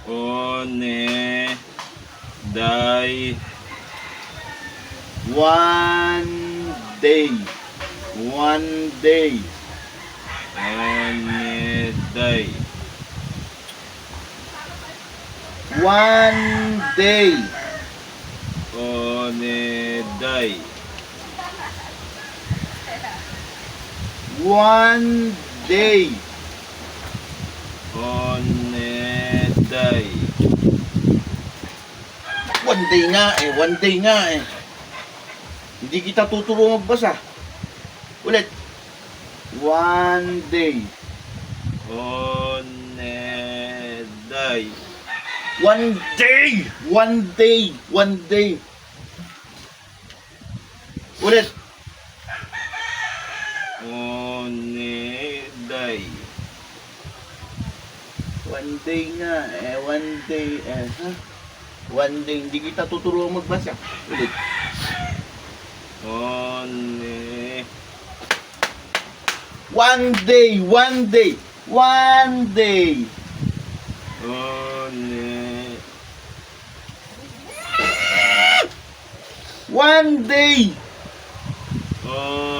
One day. One day. One day. One day. One day. One day. One day. One day. One day nga eh. One day nga eh. Hindi kita tuturo magbasa. Ulit. One day. One day. One day. One day. One day. Ulit. One day. One day nga eh. One day eh. Ha? One day. Hindi kita tuturo magbasa. Ulit. One One day. One day. One day. one One day. one